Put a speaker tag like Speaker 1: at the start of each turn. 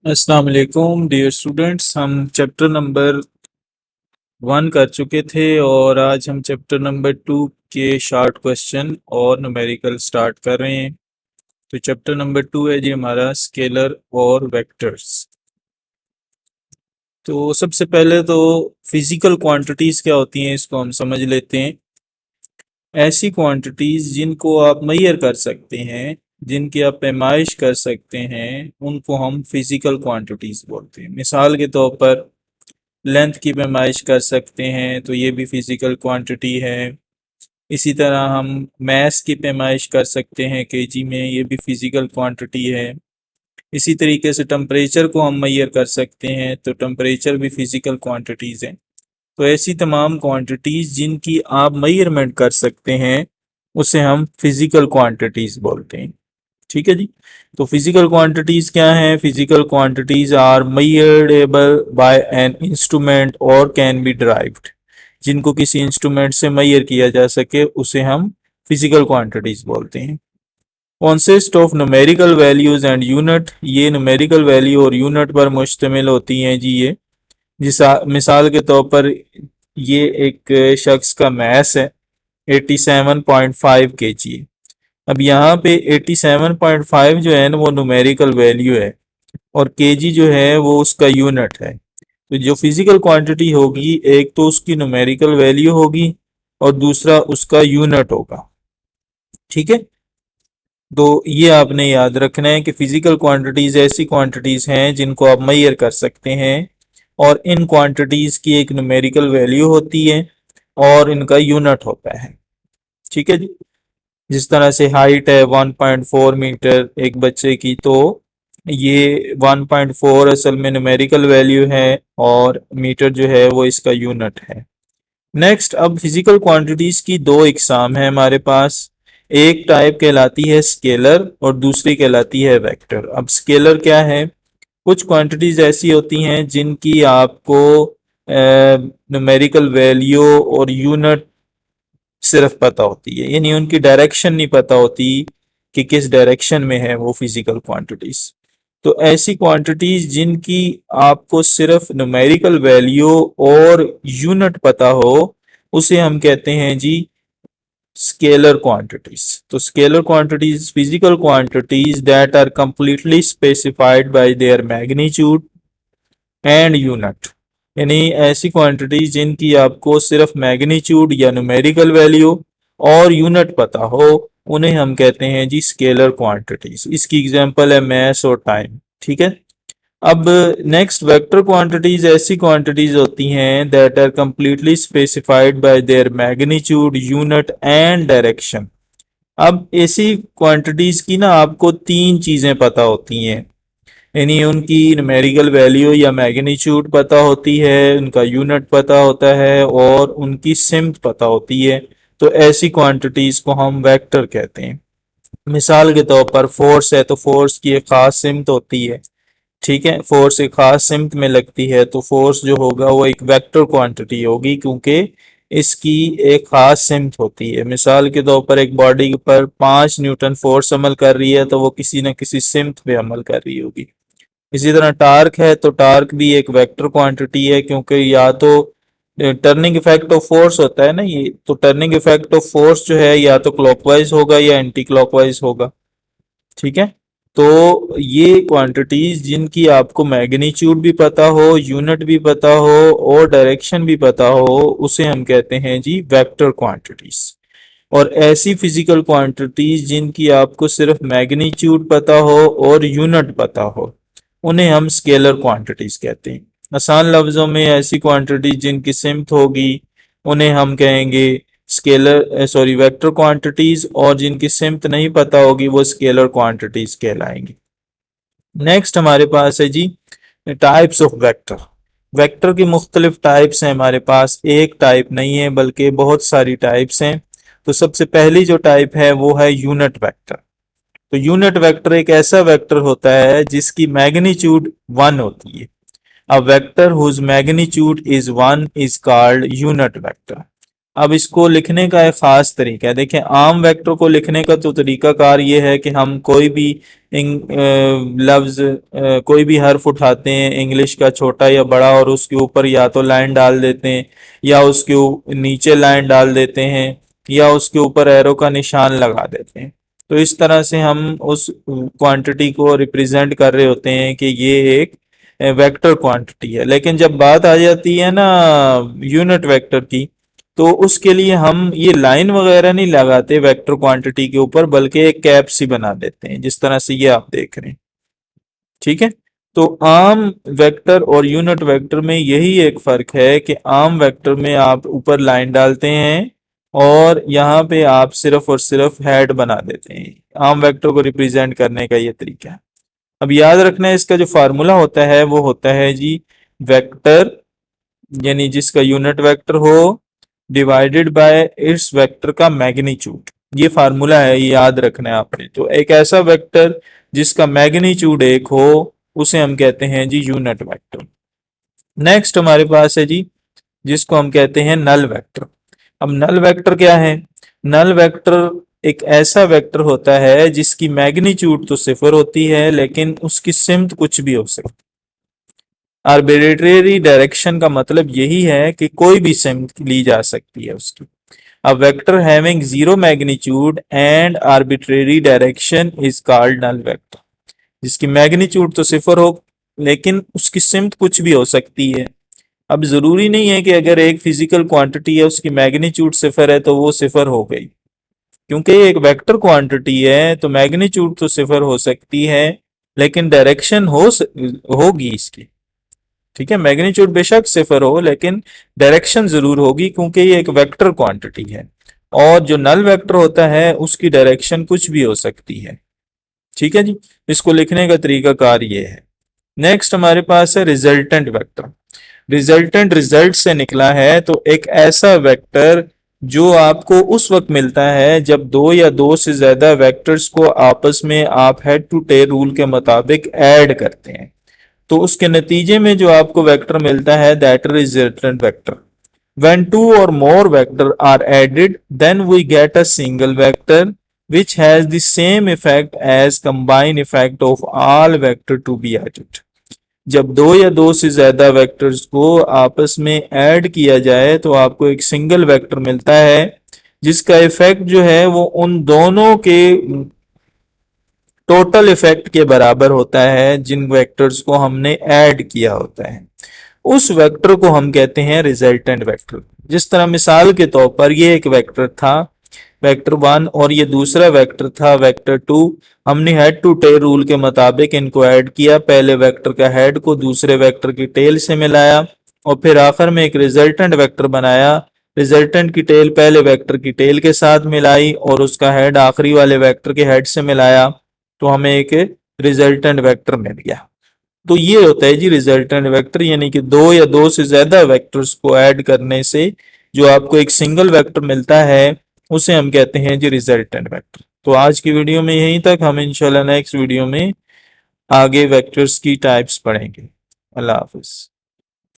Speaker 1: अस्सलाम वालेकुम dear students. हम चैप्टर नंबर 1 कर चुके थे और आज हम चैप्टर नंबर 2 के शॉर्ट क्वेश्चन और न्यूमेरिकल स्टार्ट कर रहे हैं। तो चैप्टर नंबर 2 है जी हमारा स्केलर और वेक्टर्स। तो सबसे पहले तो फिजिकल क्वांटिटीज क्या होती हैं इसको हम समझ लेते हैं। ऐसी क्वांटिटीज जिनको आप मेजर कर सकते हैं, जिनकी आप पैमाइश कर सकते हैं, उनको हम फिजिकल क्वांटिटीज बोलते हैं। मिसाल के तौर पर लेंथ की पैमाइश कर सकते हैं तो ये भी फिजिकल क्वांटिटी है। इसी तरह हम मैस की पैमाइश कर सकते हैं केजी में, ये भी फिजिकल क्वांटिटी है। इसी तरीके से टेम्परेचर को हम मेजर कर सकते हैं तो टेम्परेचर भी फिजिकल क्वांटिटीज़ हैं। तो ऐसी तमाम क्वांटिटीज़ जिनकी आप मेजरमेंट कर सकते हैं उसे हम फिजिकल क्वांटिटीज़ बोलते हैं। ठीक है जी। तो फिजिकल क्वांटिटीज क्या हैं? Physical quantities are measurable by an instrument और कैन बी डिराइव्ड। जिनको किसी इंस्ट्रूमेंट से मेजर किया जा सके उसे हम फिजिकल क्वांटिटीज बोलते हैं। Consist of numerical values and unit, ये न्यूमेरिकल वैल्यू और यूनिट पर मुश्तमिल होती हैं जी। ये जिस मिसाल के तौर पर ये एक शख्स का मैस है 87.5 kg। अब यहाँ पे 87.5 जो है ना वो न्यूमेरिकल वैल्यू है और केजी जो है वो उसका यूनिट है। तो जो फिजिकल क्वांटिटी होगी, एक तो उसकी न्यूमेरिकल वैल्यू होगी और दूसरा उसका यूनिट होगा। ठीक है। तो ये आपने याद रखना है कि फिजिकल क्वांटिटीज ऐसी क्वांटिटीज हैं जिनको आप मेजर कर सकते हैं और इन क्वांटिटीज की एक न्यूमेरिकल वैल्यू होती है और इनका यूनिट होता है। ठीक है जी। जिस तरह से हाइट है 1.4 मीटर एक बच्चे की, तो ये 1.4 असल में न्यूमेरिकल वैल्यू है और मीटर जो है वो इसका यूनिट है। नेक्स्ट, अब फिजिकल क्वांटिटीज की दो इकसाम है हमारे पास। एक टाइप कहलाती है स्केलर और दूसरी कहलाती है वेक्टर। अब स्केलर क्या है? कुछ क्वांटिटीज ऐसी होती हैं जिनकी आपको न्यूमेरिकल वैल्यू और यूनिट सिर्फ पता होती है, यानी उनकी डायरेक्शन नहीं पता होती कि किस डायरेक्शन में है वो फिजिकल क्वांटिटीज। तो ऐसी क्वांटिटीज जिनकी आपको सिर्फ न्यूमेरिकल वैल्यू और यूनिट पता हो उसे हम कहते हैं जी स्केलर क्वांटिटीज। तो scalar quantities physical quantities that are completely specified by their magnitude and unit, यानी ऐसी क्वांटिटीज जिनकी आपको सिर्फ मैग्नीट्यूड या न्यूमेरिकल वैल्यू और यूनिट पता हो उन्हें हम कहते हैं जी स्केलर क्वांटिटीज। इसकी एग्जांपल है मैस और टाइम। ठीक है। अब नेक्स्ट, वेक्टर क्वांटिटीज ऐसी क्वांटिटीज होती हैं that are completely specified by their magnitude, unit and direction. अब ऐसी क्वांटिटीज की ना आपको तीन चीजें पता होती हैं, यानी उनकी न्यूमेरिकल वैल्यू या मैग्नीट्यूड पता होती है, उनका यूनिट पता होता है और उनकी सिमत पता होती है। तो ऐसी क्वांटिटीज को हम वेक्टर कहते हैं। मिसाल के तौर पर फोर्स है तो फोर्स की एक खास सिमत होती है। ठीक है। फोर्स एक खास सिमत में लगती है तो फोर्स जो होगा वो एक वेक्टर क्वांटिटी होगी क्योंकि इसकी एक खास सिमत होती है। मिसाल के तौर पर एक बॉडी पर 5 न्यूटन फोर्स अमल कर रही है तो वो किसी न किसी सिमत पे अमल कर रही होगी। इसी तरह टार्क है तो टार्क भी एक वेक्टर क्वांटिटी है क्योंकि या तो टर्निंग इफेक्ट ऑफ फोर्स होता है ना, ये तो टर्निंग इफेक्ट ऑफ फोर्स जो है या तो क्लॉकवाइज होगा या एंटी क्लॉकवाइज होगा। ठीक है। तो ये क्वांटिटीज जिनकी आपको मैग्नीट्यूड भी पता हो, यूनिट भी पता हो और डायरेक्शन भी पता हो उसे हम कहते हैं जी वेक्टर क्वांटिटीज। और ऐसी फिजिकल क्वांटिटीज जिनकी आपको सिर्फ मैग्नीट्यूड पता हो और यूनिट पता हो उन्हें हम स्केलर क्वांटिटीज कहते हैं। आसान लफ्जों में ऐसी क्वांटिटीज जिनकी सिमत होगी उन्हें हम कहेंगे स्केलर वेक्टर क्वांटिटीज, और जिनकी सिमत नहीं पता होगी वो स्केलर क्वांटिटीज कहलाएंगी। नेक्स्ट हमारे पास है जी टाइप्स ऑफ वेक्टर। वेक्टर की मुख्तलिफ टाइप्स हैं हमारे पास, एक टाइप नहीं है बल्कि बहुत सारी टाइप्स हैं। तो सबसे पहली जो टाइप है वो है यूनिट वेक्टर। तो यूनिट वेक्टर एक ऐसा वेक्टर होता है जिसकी मैग्नीट्यूड 1 होती है। A vector whose magnitude is 1 is called unit vector. अब इसको लिखने का एक खास तरीका है। देखिए, आम वेक्टर को लिखने का तो तरीकाकार ये है कि हम कोई भी लफ्ज कोई भी हर्फ उठाते हैं, इंग्लिश का छोटा या बड़ा, और उसके ऊपर या तो लाइन डाल देते हैं, या उसके नीचे लाइन डाल देते हैं, या उसके ऊपर एरो का निशान लगा देते हैं। तो इस तरह से हम उस क्वांटिटी को रिप्रेजेंट कर रहे होते हैं कि ये एक वेक्टर क्वांटिटी है। लेकिन जब बात आ जाती है ना यूनिट वेक्टर की, तो उसके लिए हम ये लाइन वगैरह नहीं लगाते वेक्टर क्वांटिटी के ऊपर, बल्कि एक कैप सी बना देते हैं, जिस तरह से ये आप देख रहे हैं। ठीक है। तो आम वेक्टर और यूनिट वेक्टर में यही एक फर्क है कि आम वेक्टर में आप ऊपर लाइन डालते हैं और यहाँ पे आप सिर्फ और सिर्फ हेड बना देते हैं। आम वेक्टर को रिप्रेजेंट करने का ये तरीका है। अब याद रखना है, इसका जो फार्मूला होता है वो होता है जी वेक्टर, यानी जिसका यूनिट वेक्टर हो, डिवाइडेड बाय इट्स वेक्टर का मैग्नीट्यूड। ये फार्मूला है, ये याद रखना है आपने। तो एक ऐसा वेक्टर जिसका मैग्नीट्यूड एक हो, उसे हम कहते हैं जी यूनिट वेक्टर। नेक्स्ट हमारे पास है जी जिसको हम कहते हैं नल वेक्टर। अब नल वेक्टर क्या है? नल वेक्टर एक ऐसा वेक्टर होता है जिसकी मैग्नीट्यूड तो सिफर होती है, लेकिन उसकी सिमत कुछ भी हो सकती है। आर्बिट्रेरी डायरेक्शन का मतलब यही है कि कोई भी सिमत ली जा सकती है उसकी। A vector having zero magnitude and arbitrary direction is called null vector। जिसकी मैग्नीट्यूड तो सिफर हो, लेकिन उसकी सिमत कुछ भी हो सकती है। अब जरूरी नहीं है कि अगर एक फिजिकल क्वांटिटी है उसकी मैग्नीट्यूड सिफर है तो वो सिफर हो गई, क्योंकि एक वेक्टर क्वांटिटी है तो मैग्नीट्यूड तो सिफर हो सकती है, लेकिन डायरेक्शन होगी इसकी। ठीक है, मैग्नीट्यूड बेशक सिफर हो, लेकिन डायरेक्शन जरूर होगी, क्योंकि ये एक वेक्टर क्वांटिटी है। और जो नल वेक्टर होता है उसकी डायरेक्शन कुछ भी हो सकती है। ठीक है जी, इसको लिखने का तरीका कार ये है। नेक्स्ट हमारे पास है रिजल्टेंट वेक्टर। रिजल्टेंट रिजल्ट से निकला है, तो एक ऐसा वेक्टर जो आपको उस वक्त मिलता है जब दो या दो से ज्यादा वेक्टर्स को आपस में आप हेड टू टेल रूल के मुताबिक ऐड करते हैं, तो उसके नतीजे में जो आपको वेक्टर मिलता है that is resultant vector. When two or more vectors are added, then we get a single vector which has the same effect as combined effect of all vector to be added। जब दो या दो से ज्यादा vectors को आपस में add किया जाए तो आपको एक सिंगल वेक्टर मिलता है, जिसका इफेक्ट जो है वो उन दोनों के टोटल इफेक्ट के बराबर होता है जिन वेक्टर्स को हमने ऐड किया होता है। उस वेक्टर को हम कहते हैं रिजल्टेंट वेक्टर। जिस तरह मिसाल के तौर पर ये एक वेक्टर था वेक्टर 1 और ये दूसरा वेक्टर था वेक्टर 2। हमने हेड टू टेल रूल के मुताबिक इनको ऐड किया, पहले वेक्टर का हेड को दूसरे वेक्टर की टेल से मिलाया और फिर आखिर में एक रिजल्टेंट वेक्टर बनाया। रिजल्टेंट की टेल पहले वेक्टर की टेल के साथ मिलाई और उसका हेड आखिरी वाले वेक्टर के हेड से मिलाया, तो हमें एक रिजल्टेंट वेक्टर मिल गया। तो ये होता है जी रिजल्टेंट वेक्टर, यानी कि दो या दो से ज्यादा वेक्टर्स को ऐड करने से जो आपको एक सिंगल वेक्टर मिलता है उसे हम कहते हैं जी रिजल्टेंट वेक्टर। तो आज की वीडियो में यहीं तक, हम इंशाल्लाह नेक्स्ट वीडियो में आगे वेक्टर्स की टाइप्स पढ़ेंगे। अल्लाह हाफिज।